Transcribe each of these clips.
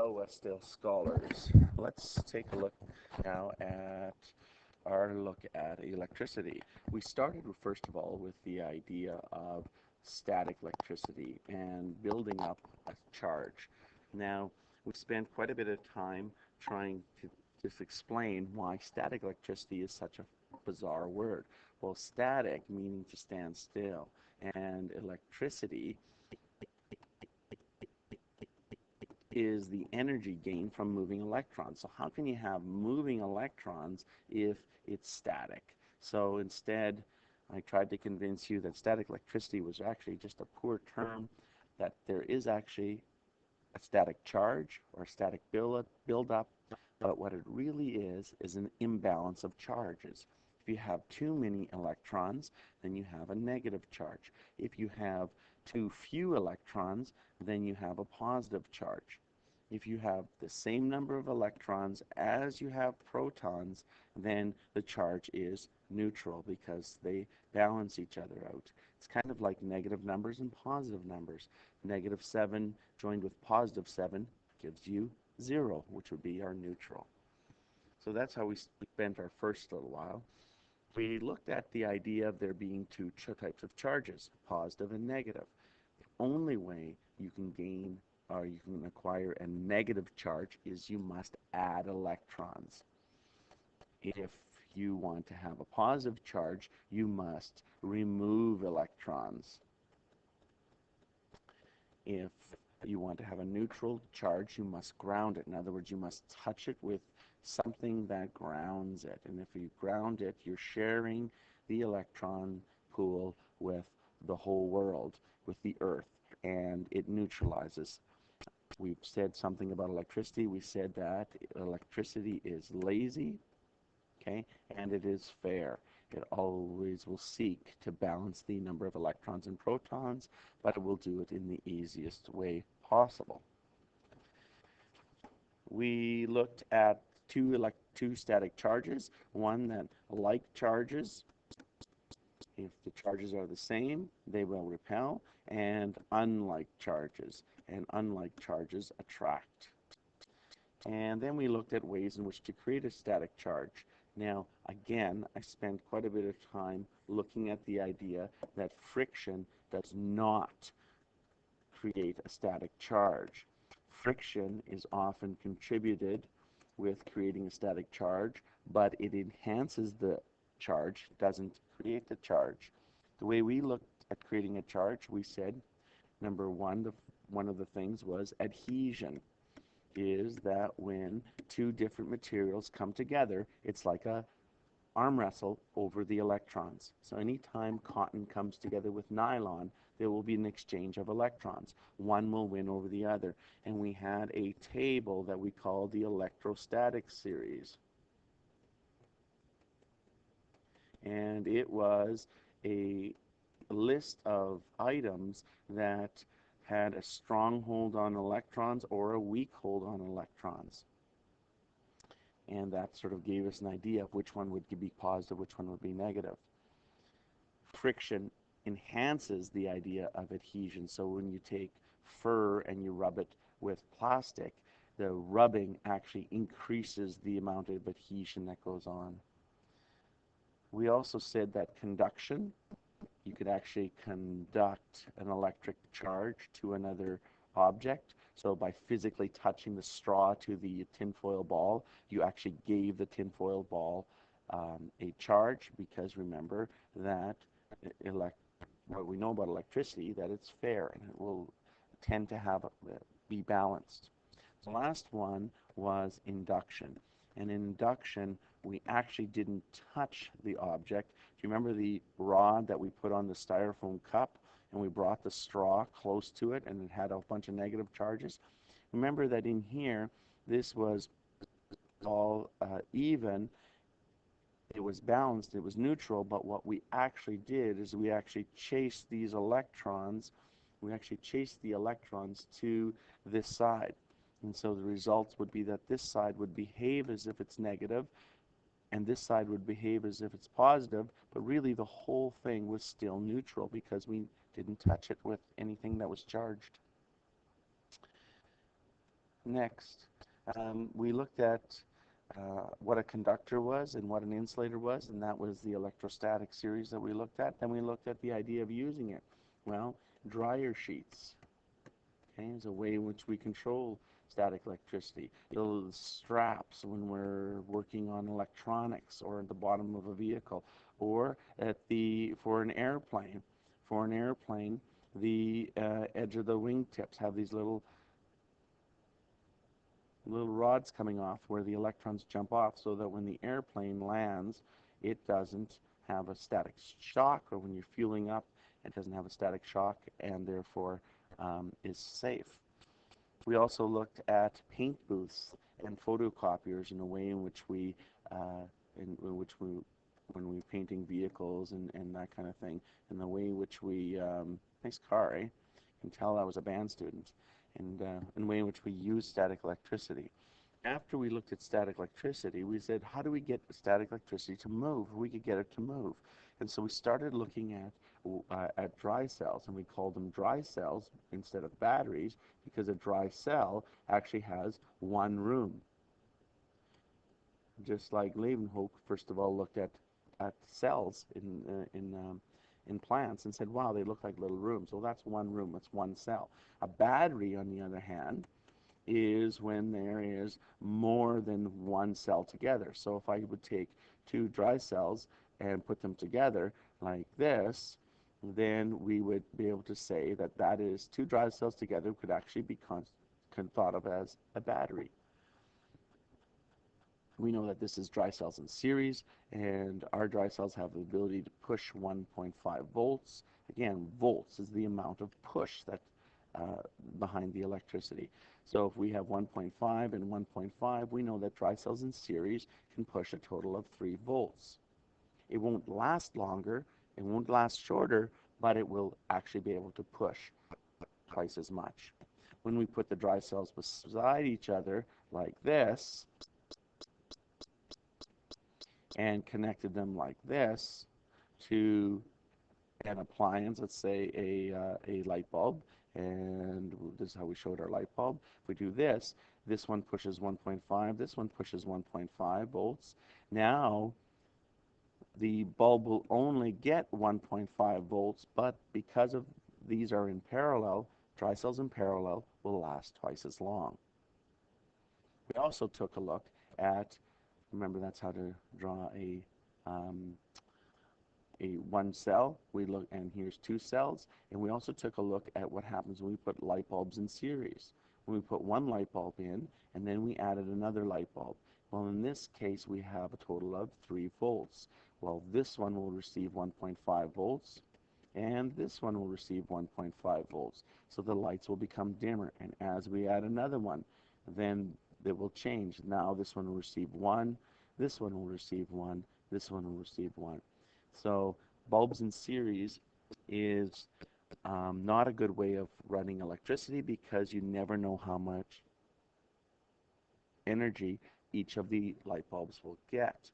Hello, Westdale scholars. Let's take a look now at our look at electricity. We started, first of all, with the idea of static electricity and building up a charge. Now, we spent quite a bit of time trying to just explain why static electricity is such a bizarre word. Well, static meaning to stand still, and electricity is the energy gained from moving electrons. So how can you have moving electrons if it's static? So instead, I tried to convince you that static electricity was actually just a poor term, that there is actually a static charge or a static buildup, but what it really is an imbalance of charges. If you have too many electrons, then you have a negative charge. If you have too few electrons, then you have a positive charge. If you have the same number of electrons as you have protons, then the charge is neutral because they balance each other out. It's kind of like negative numbers and positive numbers. Negative 7 joined with positive 7 gives you 0, which would be our neutral. So that's how we spent our first little while. We looked at the idea of there being two types of charges, positive and negative. The only way you can gain or you can acquire a negative charge is you must add electrons. If you want to have a positive charge, you must remove electrons. If you want to have a neutral charge, you must ground it. In other words, you must touch it with something that grounds it. And if you ground it, you're sharing the electron pool with the whole world, with the Earth, and it neutralizes. We've said something about electricity. We said that electricity is lazy, okay, and it is fair. It always will seek to balance the number of electrons and protons, but it will do it in the easiest way possible. We looked at two static charges, one that like charges, if the charges are the same, they will repel, and unlike charges, and unlike charges attract. And then we looked at ways in which to create a static charge. Now, again, I spent quite a bit of time looking at the idea that friction does not create a static charge. Friction is often contributed with creating a static charge, but it enhances the charge, doesn't create the charge. The way we looked at creating a charge, we said, number one, one of the things was adhesion, is that when two different materials come together, it's like a arm wrestle over the electrons. So anytime cotton comes together with nylon, there will be an exchange of electrons. One will win over the other. And we had a table that we called the electrostatic series. And it was a list of items that had a strong hold on electrons or a weak hold on electrons. And that sort of gave us an idea of which one would be positive, which one would be negative. Friction enhances the idea of adhesion. So when you take fur and you rub it with plastic, the rubbing actually increases the amount of adhesion that goes on. We also said that conduction, you could actually conduct an electric charge to another object. So by physically touching the straw to the tinfoil ball, you actually gave the tinfoil ball a charge, because remember that what we know about electricity, that it's fair and it will tend to be balanced. The last one was induction. And in induction, we actually didn't touch the object. Do you remember the rod that we put on the styrofoam cup and we brought the straw close to it and it had a bunch of negative charges? Remember that in here, this was all even. It was balanced, it was neutral, but what we actually did is we actually chased these electrons, we actually chased the electrons to this side. And so the results would be that this side would behave as if it's negative, and this side would behave as if it's positive, but really the whole thing was still neutral because we didn't touch it with anything that was charged. Next, we looked at what a conductor was and what an insulator was, and that was the electrostatic series that we looked at. Then we looked at the idea of using it. Well, dryer sheets, okay, is a way in which we control static electricity. Little straps when we're working on electronics or at the bottom of a vehicle, or for an airplane. For an airplane, the edge of the wingtips have these little rods coming off where the electrons jump off, so that when the airplane lands, it doesn't have a static shock, or when you're fueling up, it doesn't have a static shock, and therefore is safe. We also looked at paint booths and photocopiers in a way in which when we're painting vehicles and that kind of thing, and the way in which nice car, eh? You can tell I was a band student, and in the way in which we use static electricity. After we looked at static electricity, we said, how do we get static electricity to move? We could get it to move. And so we started looking at dry cells, and we called them dry cells instead of batteries, because a dry cell actually has one room. Just like Leeuwenhoek, first of all, looked at cells in plants and said, wow, they look like little rooms. Well, that's one room, that's one cell. A battery, on the other hand, is when there is more than one cell together. So if I would take two dry cells and put them together like this, then we would be able to say that that is two dry cells together could actually be thought of as a battery. We know that this is dry cells in series, and our dry cells have the ability to push 1.5 volts. Again, volts is the amount of push that behind the electricity. So if we have 1.5 and 1.5, we know that dry cells in series can push a total of 3 volts. It won't last longer, it won't last shorter, but it will actually be able to push twice as much. When we put the dry cells beside each other like this, and connected them like this to an appliance, let's say a light bulb, and this is how we showed our light bulb. If we do this, this one pushes 1.5, this one pushes 1.5 volts. Now the bulb will only get 1.5 volts, but because of these are in parallel, dry cells in parallel will last twice as long. We also took a look at, remember that's how to draw a one cell. We look, and here's two cells, and we also took a look at what happens when we put light bulbs in series. When we put one light bulb in, and then we added another light bulb. Well, in this case, we have a total of 3 volts. Well, this one will receive 1.5 volts, and this one will receive 1.5 volts. So the lights will become dimmer, and as we add another one, then it will change. Now this one will receive 1, this one will receive 1, this one will receive 1. So bulbs in series is not a good way of running electricity, because you never know how much energy each of the light bulbs will get.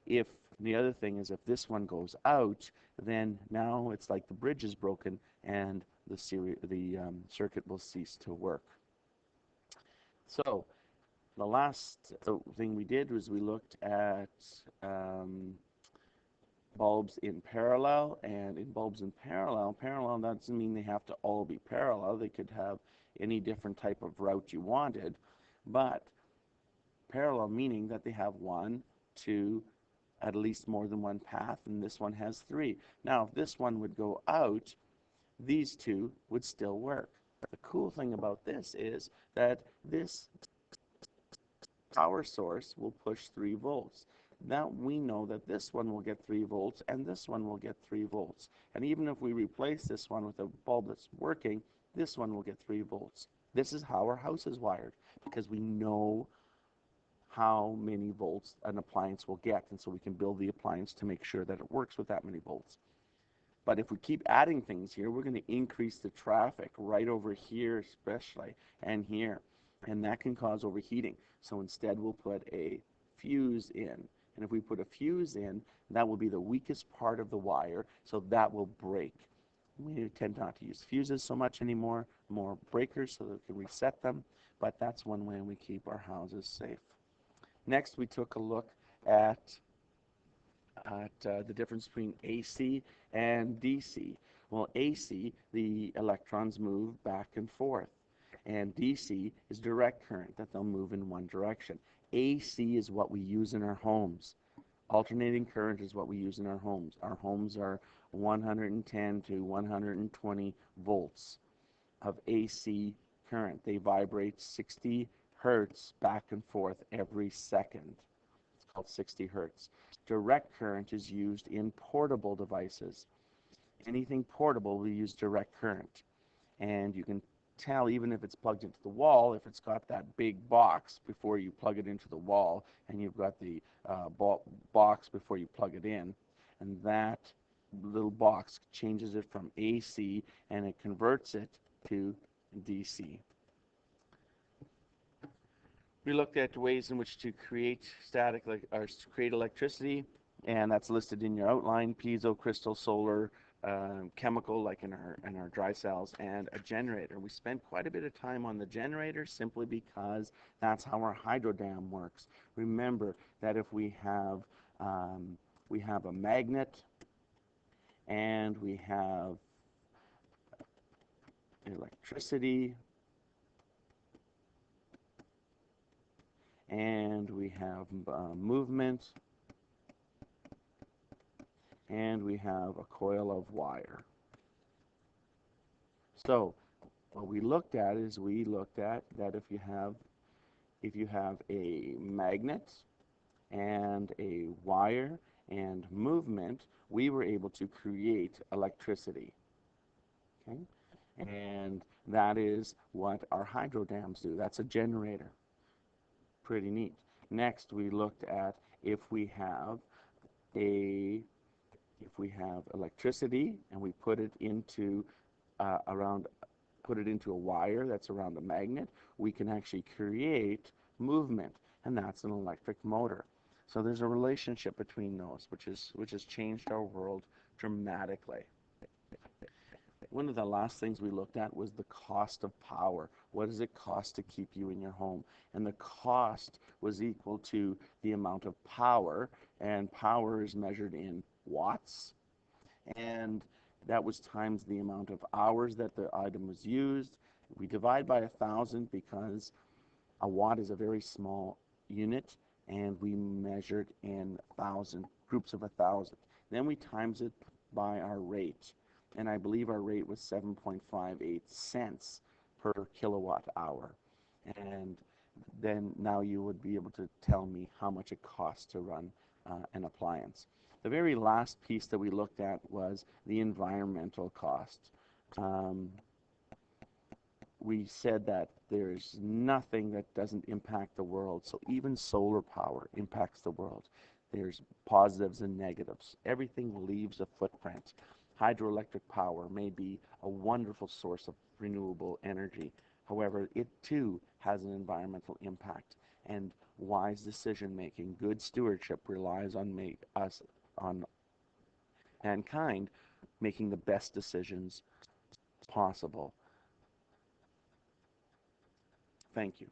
If the other thing is, if this one goes out, then now it's like the bridge is broken and the circuit will cease to work. So the last thing we did was we looked at bulbs in parallel, and in bulbs in parallel, that doesn't mean they have to all be parallel. They could have any different type of route you wanted, but parallel meaning that they have 1, 2, at least more than one path, and this one has 3. Now, if this one would go out, these two would still work. The cool thing about this is that this power source will push 3 volts. Now we know that this one will get 3 volts and this one will get 3 volts. And even if we replace this one with a bulb that's working, this one will get 3 volts. This is how our house is wired, because we know how many volts an appliance will get, and so we can build the appliance to make sure that it works with that many volts. But if we keep adding things here, we're going to increase the traffic right over here especially, and here, and that can cause overheating. So instead we'll put a fuse in, and if we put a fuse in, that will be the weakest part of the wire, so that will break. We tend not to use fuses so much anymore, more breakers so that we can reset them, but that's one way we keep our houses safe. Next, we took a look at the difference between AC and DC. Well, AC, the electrons move back and forth, and DC is direct current, that they'll move in one direction. AC is what we use in our homes. Alternating current is what we use in our homes. Our homes are 110 to 120 volts of AC current. They vibrate 60 hertz back and forth every second. It's called 60 hertz. Direct current is used in portable devices. Anything portable will use direct current. And you can tell, even if it's plugged into the wall, if it's got that big box before you plug it into the wall, and you've got the box before you plug it in, and that little box changes it from AC and it converts it to DC. We looked at ways in which to create or create electricity, and that's listed in your outline: piezo, crystal, solar, chemical, like in our dry cells, and a generator. We spent quite a bit of time on the generator simply because that's how our hydro dam works. Remember that if we have a magnet and we have electricity and we have movement and we have a coil of wire. So what we looked at is that if you have a magnet and a wire and movement, we were able to create electricity. Okay? And that is what our hydro dams do. That's a generator. Pretty neat. Next, we looked at if we have electricity and we put it into a wire that's around a magnet, we can actually create movement, and that's an electric motor. So there's a relationship between those, which has changed our world dramatically. One of the last things we looked at was the cost of power. What does it cost to keep you in your home? And the cost was equal to the amount of power, and power is measured in watts, and that was times the amount of hours that the item was used. We divide by 1,000 because a watt is a very small unit, and we measured in 1,000, groups of 1,000. Then we times it by our rate, and I believe our rate was 7.58 cents per kilowatt hour. And then now you would be able to tell me how much it costs to run an appliance. The very last piece that we looked at was the environmental cost. We said that there's nothing that doesn't impact the world. So even solar power impacts the world. There's positives and negatives. Everything leaves a footprint. Hydroelectric power may be a wonderful source of renewable energy. However, it too has an environmental impact. And wise decision making, good stewardship relies on mankind making the best decisions possible. Thank you.